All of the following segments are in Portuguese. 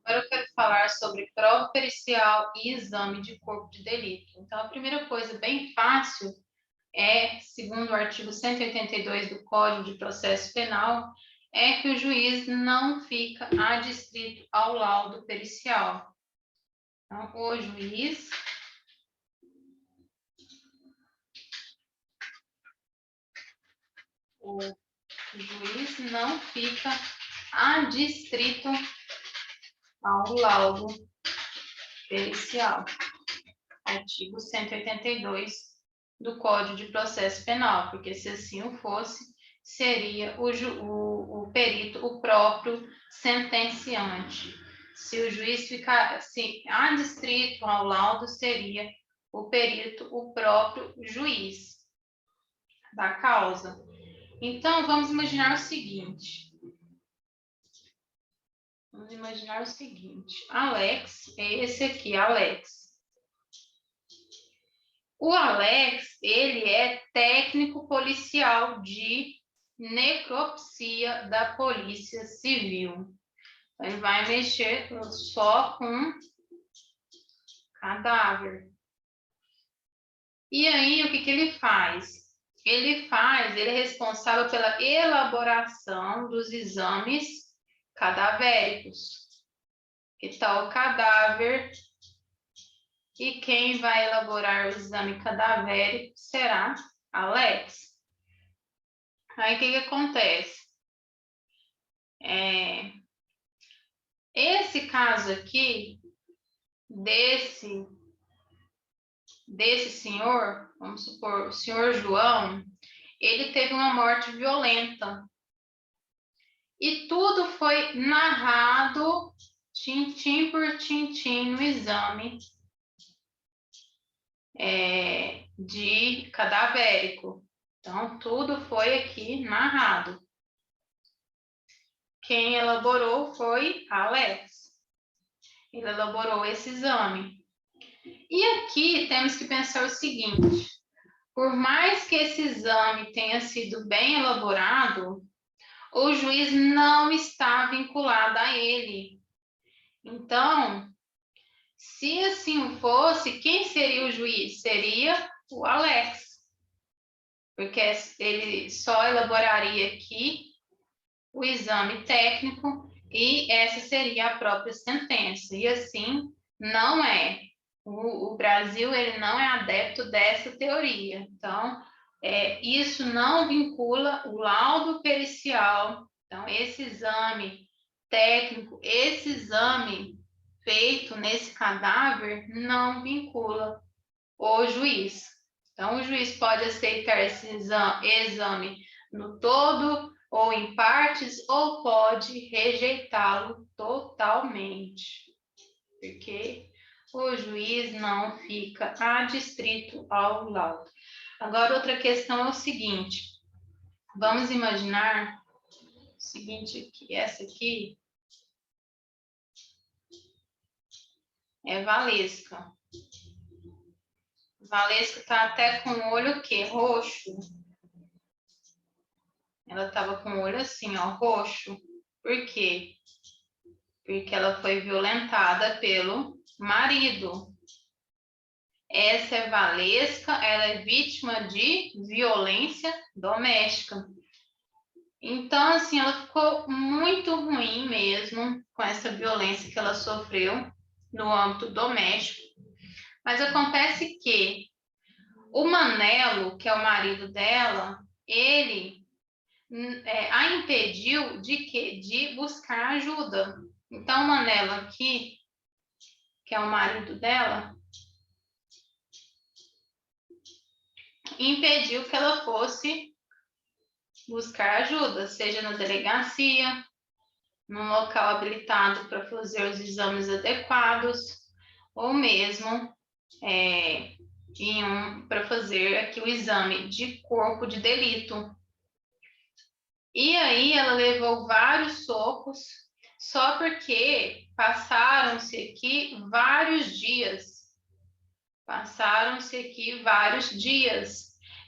Agora eu quero falar sobre prova pericial e exame de corpo de delito. Então, a primeira coisa bem fácil é, segundo o artigo 182 do Código de Processo Penal, é que o juiz não fica adstrito ao laudo pericial. Então, o juiz não fica adstrito ao laudo pericial. Artigo 182 do Código de Processo Penal, porque se assim o fosse, seria o perito o próprio sentenciante. Se o juiz ficasse adstrito ao laudo, seria o perito o próprio juiz da causa. Então, vamos imaginar o seguinte. Alex, é esse aqui, Alex. O Alex, ele é técnico policial de necropsia da Polícia Civil. Ele vai mexer só com cadáver. E aí, o que ele faz? Ele é responsável pela elaboração dos exames cadavéricos. Que tal o cadáver? E quem vai elaborar o exame cadavérico será Alex. Aí, o que acontece? Esse caso aqui, desse senhor, vamos supor, o senhor João, ele teve uma morte violenta. E tudo foi narrado, tintim por tintim, no exame de cadavérico. Então, tudo foi aqui narrado. Quem elaborou foi Alex. Ele elaborou esse exame. E aqui temos que pensar o seguinte: por mais que esse exame tenha sido bem elaborado, o juiz não está vinculado a ele. Então, se assim fosse, quem seria o juiz? Seria o Alex, porque ele só elaboraria aqui o exame técnico e essa seria a própria sentença. E assim não é. O Brasil ele não é adepto dessa teoria. Então, isso não vincula o laudo pericial. Então, esse exame técnico, esse exame feito nesse cadáver não vincula o juiz. Então, o juiz pode aceitar esse exame no todo ou em partes, ou pode rejeitá-lo totalmente, porque o juiz não fica adstrito ao laudo. Agora, outra questão é o seguinte: vamos imaginar o seguinte aqui, essa aqui é Valesca. Valesca está até com o olho o quê? Roxo. Ela estava com o olho assim, ó, roxo. Por quê? Porque ela foi violentada pelo marido. Essa é Valesca, ela é vítima de violência doméstica. Então, assim, ela ficou muito ruim mesmo com essa violência que ela sofreu no âmbito doméstico. Mas acontece que o Manelo, que é o marido dela, ele a impediu de quê? De buscar ajuda. Então, o Manelo aqui, que é o marido dela, impediu que ela fosse buscar ajuda, seja na delegacia, num local habilitado para fazer os exames adequados, ou mesmo para fazer aqui o exame de corpo de delito. E aí ela levou vários socos, só porque passaram-se aqui vários dias.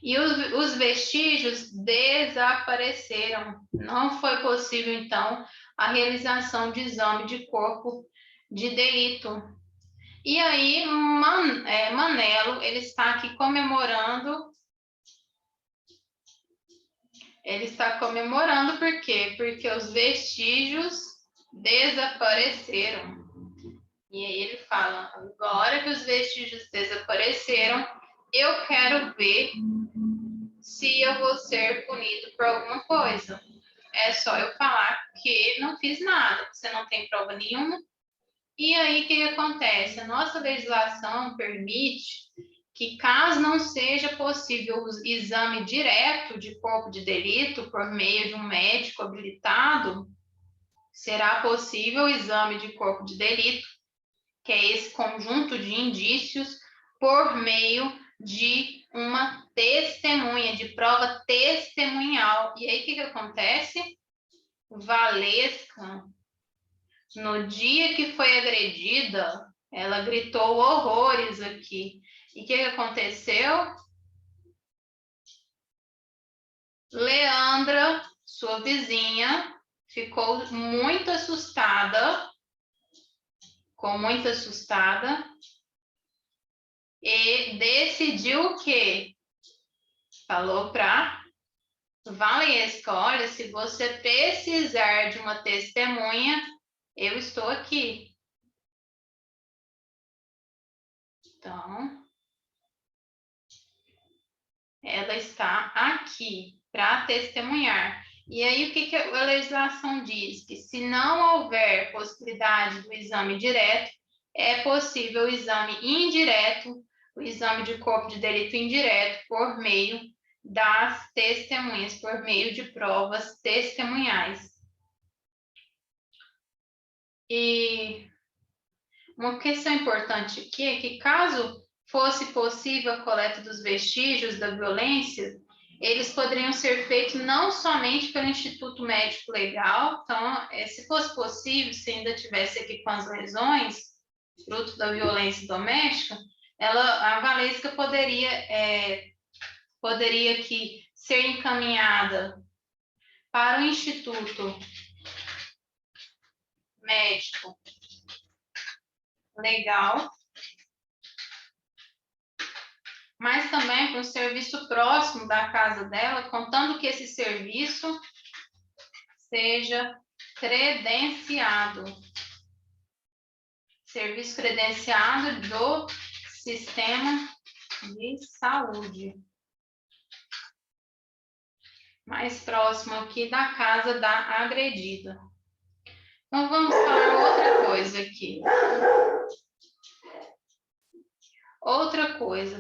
E os vestígios desapareceram. Não foi possível, então, a realização de exame de corpo de delito. E aí, Manelo, ele está aqui comemorando. Ele está comemorando por quê? Porque os vestígios desapareceram. E aí ele fala, agora que os vestígios desapareceram, eu quero ver se eu vou ser punido por alguma coisa. É só eu falar que não fiz nada, que você não tem prova nenhuma. E aí, o que acontece? A nossa legislação permite que, caso não seja possível o exame direto de corpo de delito por meio de um médico habilitado, será possível o exame de corpo de delito, que é esse conjunto de indícios, por meio de uma testemunha, de prova testemunhal. E aí, o que acontece? Valesca, no dia que foi agredida, ela gritou horrores aqui. E o que aconteceu? Leandra, sua vizinha, ficou muito assustada, e decidiu o quê? Falou para Valesca, olha, se você precisar de uma testemunha, eu estou aqui. Então, ela está aqui para testemunhar. E aí, o que a legislação diz? Que se não houver possibilidade do exame direto, é possível o exame indireto, o exame de corpo de delito indireto, por meio das testemunhas, por meio de provas testemunhais. E uma questão importante aqui é que, caso fosse possível a coleta dos vestígios da violência, eles poderiam ser feitos não somente pelo Instituto Médico Legal. Então, se fosse possível, se ainda tivesse aqui com as lesões, fruto da violência doméstica, a Valesca poderia aqui ser encaminhada para o Instituto Médico Legal, mas também para um serviço próximo da casa dela, contando que esse serviço seja credenciado. Serviço credenciado do sistema de saúde. Mais próximo aqui da casa da agredida. Então, vamos falar outra coisa aqui.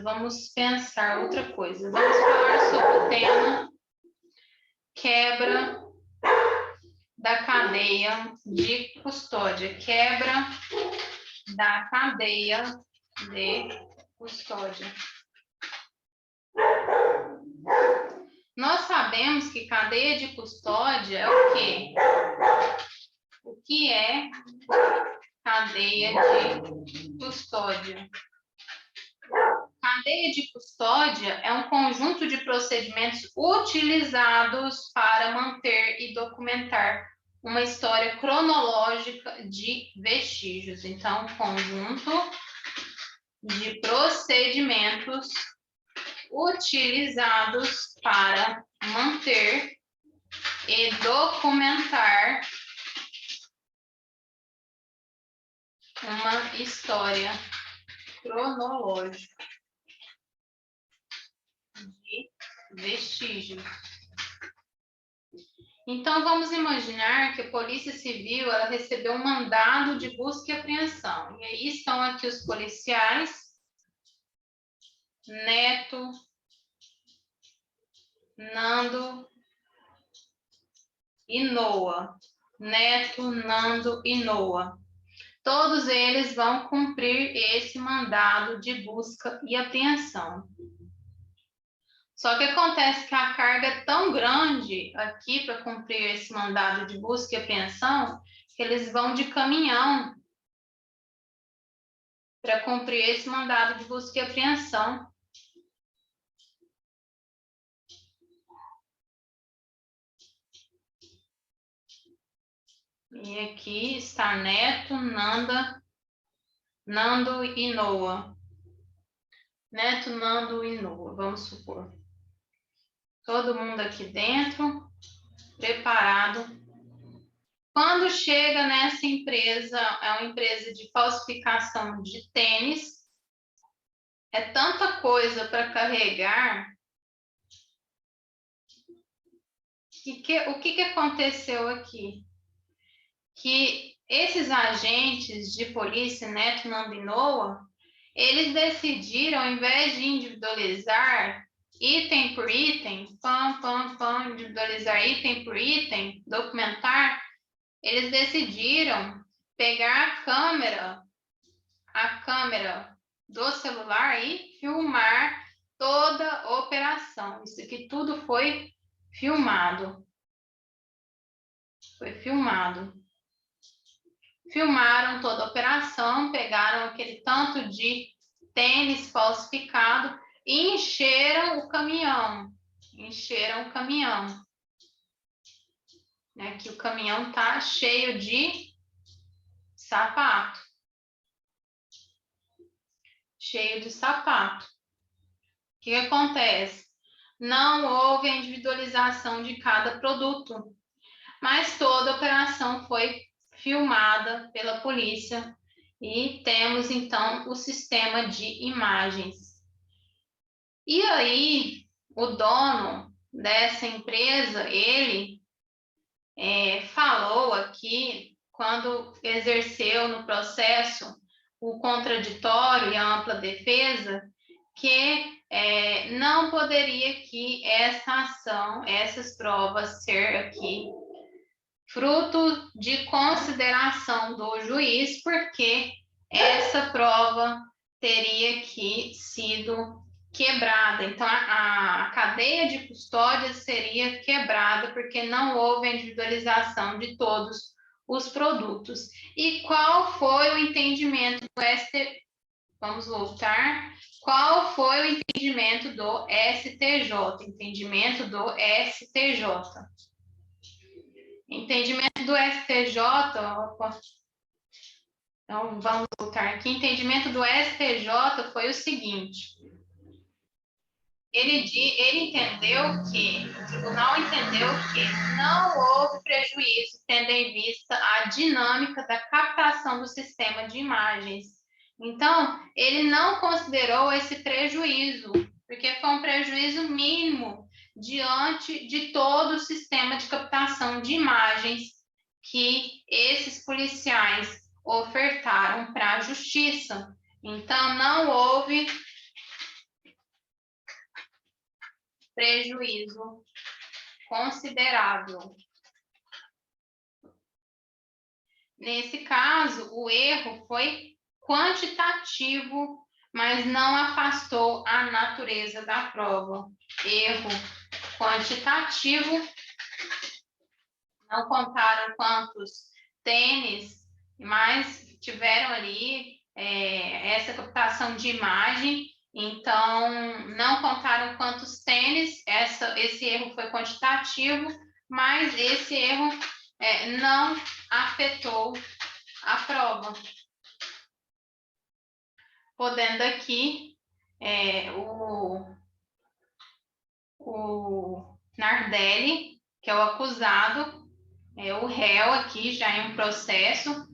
Vamos pensar outra coisa. Vamos falar sobre o tema quebra da cadeia de custódia. Quebra da cadeia de custódia. Nós sabemos que cadeia de custódia é o quê? O que é cadeia de custódia? Cadeia de custódia é um conjunto de procedimentos utilizados para manter e documentar uma história cronológica de vestígios. Então, conjunto de procedimentos utilizados para manter e documentar uma história cronológica de vestígios. Então, vamos imaginar que a Polícia Civil ela recebeu um mandado de busca e apreensão. E aí estão aqui os policiais, Neto, Nando e Noah. Neto, Nando e Noah. Todos eles vão cumprir esse mandado de busca e apreensão. Só que acontece que a carga é tão grande aqui para cumprir esse mandado de busca e apreensão, que eles vão de caminhão para cumprir esse mandado de busca e apreensão. E aqui está Neto, Nando e Noah. Neto, Nando e Noah, vamos supor. Todo mundo aqui dentro, preparado. Quando chega nessa empresa, é uma empresa de falsificação de tênis, é tanta coisa para carregar. O que aconteceu aqui? Que esses agentes de polícia, Neto, Nando e Noah, eles decidiram, ao invés de individualizar item por item, individualizar item por item, documentar, eles decidiram pegar a câmera do celular e filmar toda a operação. Isso aqui tudo foi filmado. Foi filmado. Filmaram toda a operação, pegaram aquele tanto de tênis falsificado e encheram o caminhão. Encheram o caminhão. Que o caminhão tá cheio de sapato. Cheio de sapato. O que acontece? Não houve a individualização de cada produto, mas toda a operação foi filmada pela polícia e temos então o sistema de imagens. E aí, o dono dessa empresa, ele falou aqui, quando exerceu no processo o contraditório e a ampla defesa, que não poderia que essa ação, essas provas ser aqui fruto de consideração do juiz, porque essa prova teria que sido quebrada. Então, a cadeia de custódia seria quebrada, porque não houve a individualização de todos os produtos. E qual foi o entendimento do STJ? Vamos voltar. Qual foi o entendimento do STJ? Entendimento do STJ. Entendimento do STJ, então vamos voltar aqui. Entendimento do STJ foi o seguinte: ele entendeu que, o tribunal entendeu que não houve prejuízo, tendo em vista a dinâmica da captação do sistema de imagens. Então, ele não considerou esse prejuízo, porque foi um prejuízo mínimo diante de todo o sistema de captação de imagens que esses policiais ofertaram para a justiça. Então, não houve prejuízo considerável. Nesse caso, o erro foi quantitativo, mas não afastou a natureza da prova. Erro quantitativo, não contaram quantos tênis, mas tiveram ali essa captação de imagem, então não contaram quantos tênis, esse erro foi quantitativo, mas esse erro não afetou a prova. Podendo aqui o Nardelli, que é o acusado, o réu aqui já em um processo,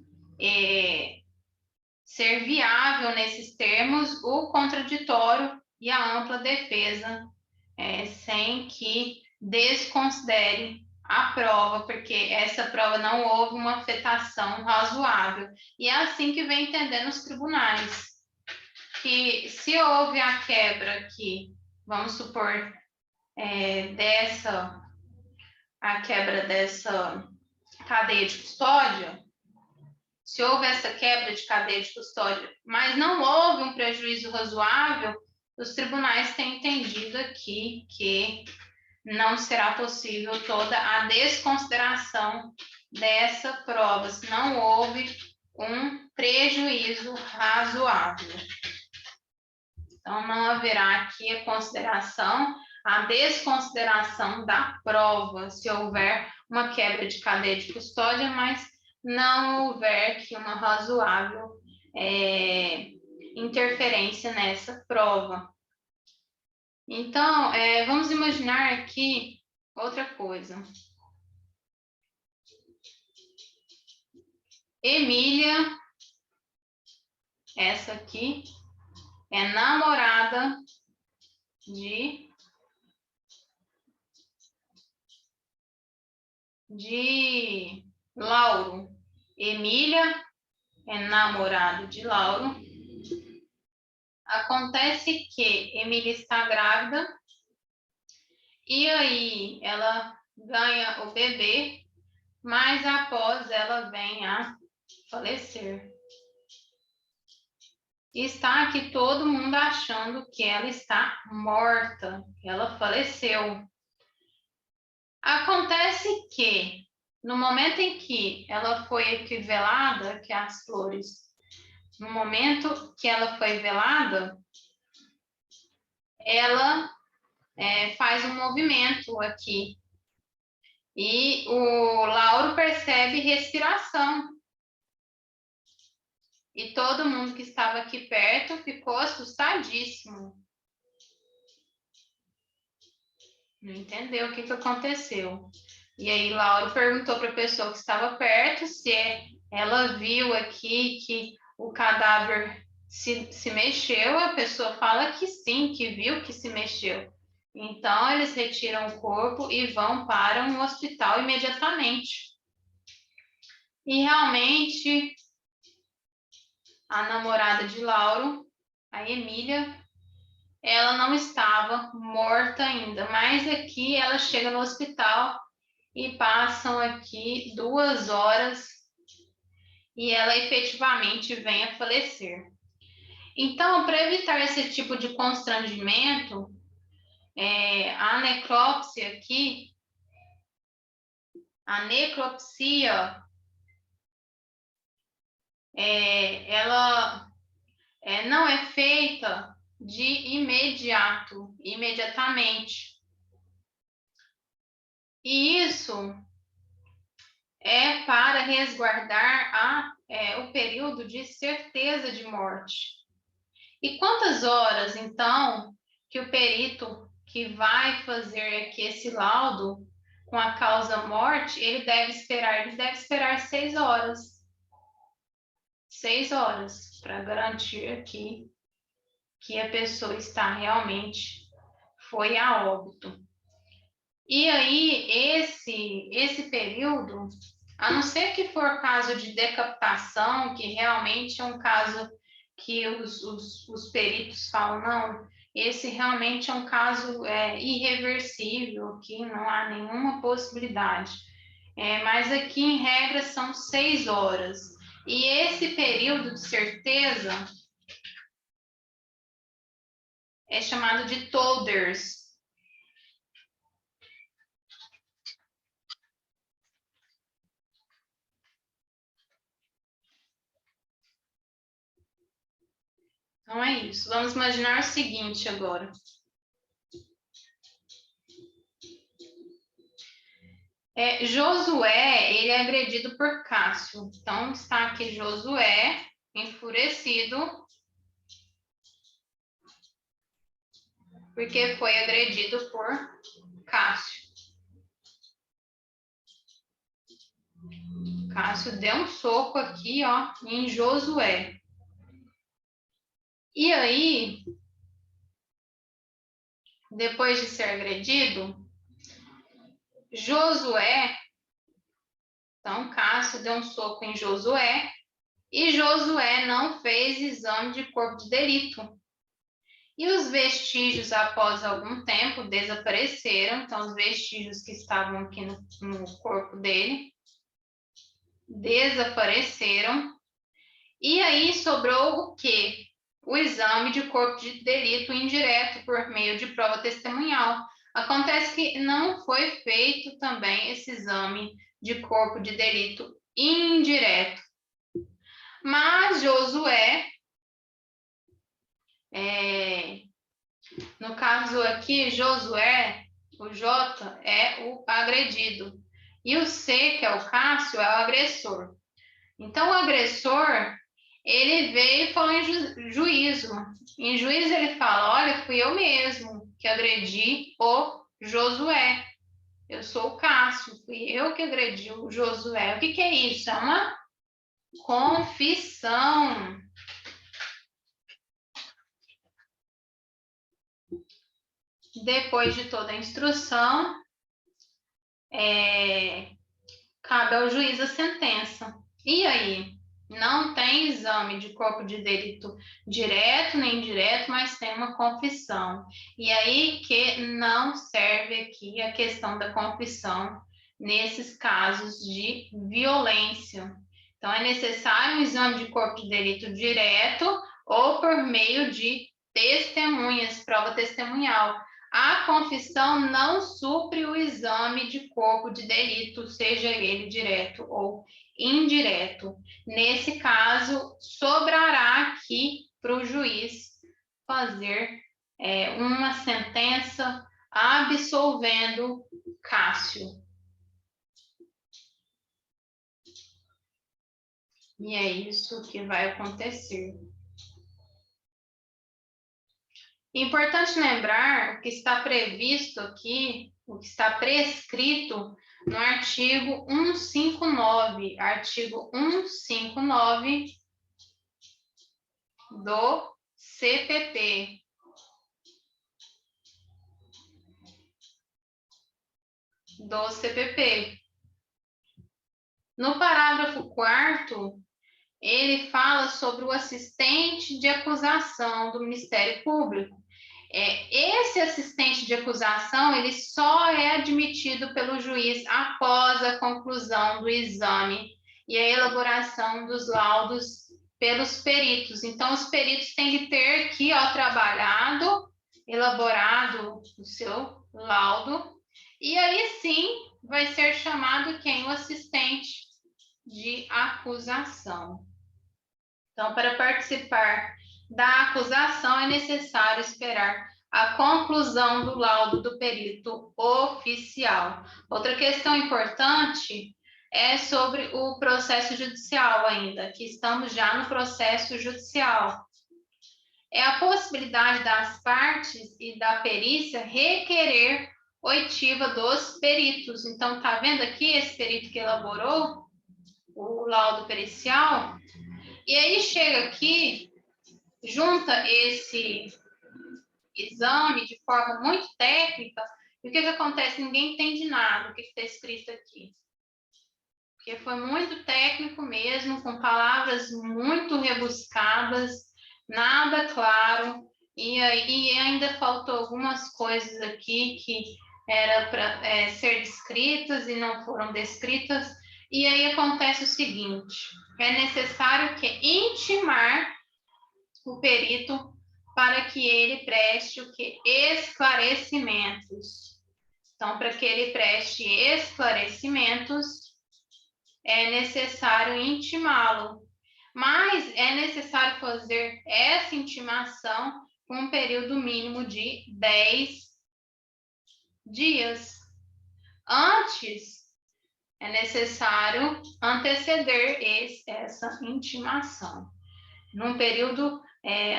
ser viável nesses termos o contraditório e a ampla defesa, sem que desconsidere a prova, porque essa prova não houve uma afetação razoável. E é assim que vem entendendo os tribunais, que se houve a quebra aqui, vamos supor, a quebra dessa cadeia de custódia, se houve essa quebra de cadeia de custódia, mas não houve um prejuízo razoável, os tribunais têm entendido aqui que não será possível toda a desconsideração dessa prova, se não houve um prejuízo razoável. Então, não haverá aqui a desconsideração da prova, se houver uma quebra de cadeia de custódia, mas não houver aqui uma razoável interferência nessa prova. Então, vamos imaginar aqui outra coisa. Emília, essa aqui, é namorada de Lauro. Emília é namorada de Lauro. Acontece que Emília está grávida e aí ela ganha o bebê, mas após ela vem a falecer. Está aqui todo mundo achando que ela está morta, que ela faleceu. Acontece que, no momento em que ela foi aqui velada, que as flores, no momento que ela foi velada, ela faz um movimento aqui. E o Lauro percebe respiração. E todo mundo que estava aqui perto ficou assustadíssimo. Não entendeu o que aconteceu. E aí Lauro perguntou para a pessoa que estava perto se ela viu aqui que o cadáver se mexeu. A pessoa fala que sim, que viu que se mexeu. Então eles retiram o corpo e vão para um hospital imediatamente. E realmente a namorada de Lauro, a Emília, ela não estava morta ainda, mas aqui ela chega no hospital e passam aqui 2 horas e ela efetivamente vem a falecer. Então, para evitar esse tipo de constrangimento, a necrópsia aqui, a necropsia, ela não é feita de imediatamente. E isso é para resguardar o período de certeza de morte. E quantas horas, então, que o perito que vai fazer aqui esse laudo com a causa morte, ele deve esperar? Ele deve esperar 6 horas. 6 horas, para garantir aqui que a pessoa está realmente foi a óbito. E aí, esse período, a não ser que for caso de decapitação, que realmente é um caso que os peritos falam, não, esse realmente é um caso irreversível, que não há nenhuma possibilidade. Mas aqui, em regra, são 6 horas. E esse período de certeza é chamado de tolders. Então é isso. Vamos imaginar o seguinte agora. Josué, ele é agredido por Cássio. Então, está aqui Josué, enfurecido, porque foi agredido por Cássio. Cássio deu um soco aqui, ó, em Josué. E aí, depois de ser agredido, Josué, então Cássio deu um soco em Josué, e Josué não fez exame de corpo de delito. E os vestígios, após algum tempo, desapareceram. Então, os vestígios que estavam aqui no corpo dele desapareceram. E aí sobrou o quê? O exame de corpo de delito indireto por meio de prova testemunhal. Acontece que não foi feito também esse exame de corpo de delito indireto. Mas Josué, no caso aqui, Josué, o J é o agredido. E o C, que é o Cássio, é o agressor. Então, o agressor, ele veio e falou em juízo. Em juízo ele fala, olha, fui eu mesmo que agredi o Josué. Eu sou o Cássio, fui eu que agredi o Josué. O que é isso? É uma confissão. Depois de toda a instrução, cabe ao juiz a sentença. E aí? Não tem exame de corpo de delito direto nem indireto, mas tem uma confissão. E aí que não serve aqui a questão da confissão nesses casos de violência. Então, é necessário um exame de corpo de delito direto ou por meio de testemunhas, prova testemunhal. A confissão não supre o exame de corpo de delito, seja ele direto ou indireto. Nesse caso, sobrará aqui para o juiz fazer uma sentença absolvendo Cássio. E é isso que vai acontecer. Importante lembrar o que está previsto aqui, o que está prescrito no artigo 159, artigo 159 do CPP. No parágrafo 4º, ele fala sobre o assistente de acusação do Ministério Público. Esse assistente de acusação, ele só é admitido pelo juiz após a conclusão do exame e a elaboração dos laudos pelos peritos. Então, os peritos têm que ter aqui, trabalhado, elaborado o seu laudo, e aí sim vai ser chamado quem? O assistente de acusação. Então, para participar da acusação, é necessário esperar a conclusão do laudo do perito oficial. Outra questão importante é sobre o processo judicial ainda, que estamos já no processo judicial. É a possibilidade das partes e da perícia requerer oitiva dos peritos. Então, tá vendo aqui esse perito que elaborou o laudo pericial? E aí chega aqui, junta esse exame de forma muito técnica, e o que acontece? Ninguém entende nada do que está escrito aqui. Porque foi muito técnico mesmo, com palavras muito rebuscadas, nada claro, e ainda faltou algumas coisas aqui que era para ser descritas e não foram descritas. E aí acontece o seguinte, é necessário que intimar o perito para que ele preste o que? Esclarecimentos. Então, para que ele preste esclarecimentos, é necessário intimá-lo. Mas é necessário fazer essa intimação com um período mínimo de 10 dias. Antes, é necessário anteceder essa intimação. Num período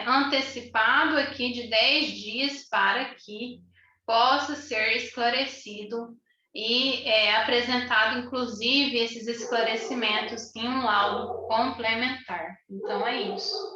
antecipado aqui de 10 dias para que possa ser esclarecido e apresentado, inclusive, esses esclarecimentos em um laudo complementar. Então, é isso.